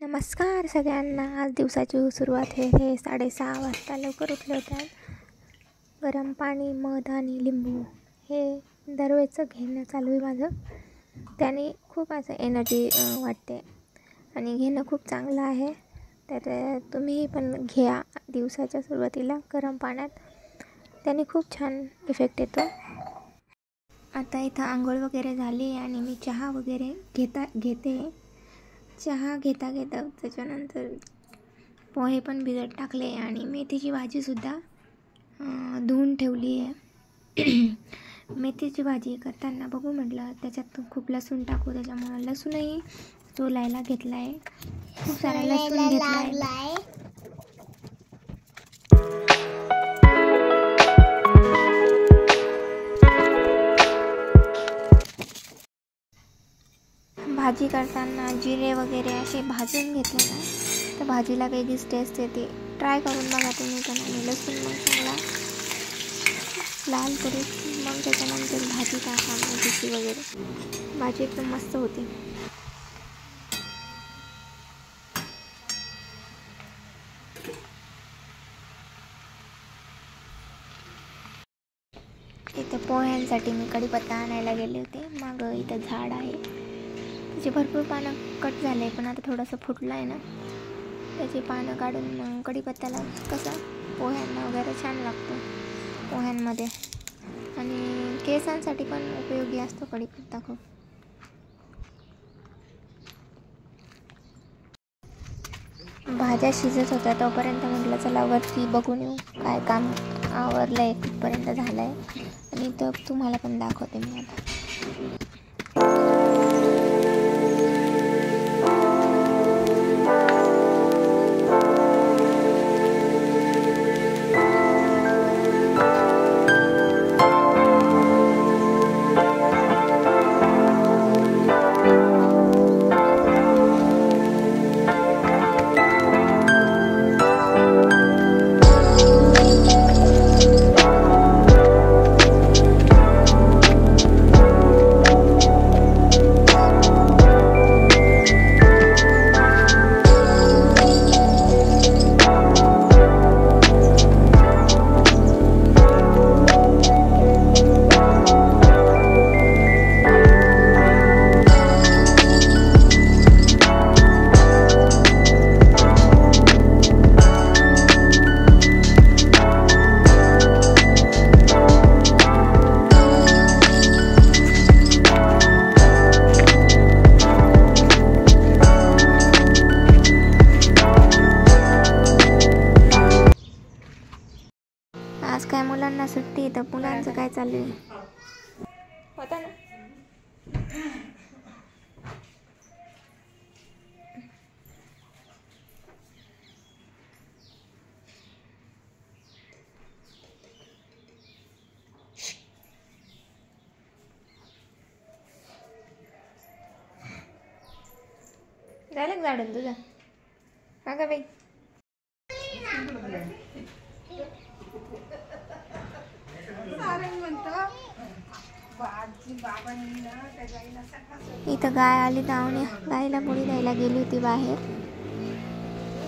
नमस्कार सगळ्यांना. आज दिवसाची सुरुवात हे 6:30 वाजता लवकर उठले होते. गरम पाणी, मध आणि लिंबू हे दरवेळचं घेणं चालू आहे माझं. त्याने खूप असं एनर्जी वाटते आणि घेणं खूप चांगलं आहे. तर तुम्ही पण घ्या दिवसाच्या सुरुवातीला गरम पाण्यात. त्याने खूप छान इफेक्ट येतो. आता इथं आंघोळ वगैरे झाली आणि मी चहा वगैरे घेते. चहा घेता त्याच्यानंतर पोहे पण भिजत टाकले आणि मेथीची भाजीसुद्धा धुवून ठेवली आहे. मेथीची भाजी करताना बघू म्हटलं त्याच्यात खूप लसूण टाकू, त्याच्यामुळं लसूणही सोलायला घेतला आहे. खूप सारा लसूण घेतला आहे. भाजी करताना जिरे वगैरे असे भाजून घेतले ना तर भाजीला वेगळीच टेस्ट येते. ट्राय करून बघा तुम्ही पण. आणि लसूण मग चांगला लाल करून मग त्याच्यानंतर भाजी टाका मेथीची वगैरे. भाजी एकदम मस्त होती. इथं पोह्यांसाठी मी कढीपत्ता आणायला गेले होते. मग इथं झाड आहे, त्याचे भरपूर पानं कट झाले, पण आता थोडंसं फुटलं आहे ना, त्याची पानं काढून मग कढीपत्त्याला कसं पोह्यांना वगैरे छान लागतो पोह्यांमध्ये. आणि केसांसाठी पण उपयोगी असतो कढीपत्ता खूप. भाज्या शिजत होत्या तोपर्यंत म्हटलं चला वरती बघून येऊ काय काम आवरलं आहे, कुठपर्यंत झालं आहे. आणि तर तुम्हाला पण दाखवते मी आता. आज काय मुलांना सुट्टी, तर मुलांचं काय चालू आहे होता ना. झालं झाडून तुझं का ग बाई. इथं गाय आली धावणे. गायला मुली द्यायला गेली होती बाहेर.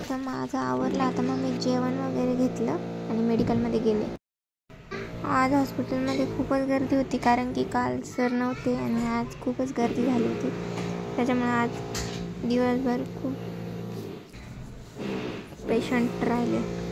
तर माझं आवरलं. आता मग मी जेवण वगैरे घेतलं आणि मेडिकलमध्ये गेले. आज हॉस्पिटलमध्ये खूपच गर्दी होती, कारण की काल सर नव्हते आणि आज खूपच गर्दी झाली होती. त्याच्यामुळे आज दिवसभर खूप पेशंट राहिले.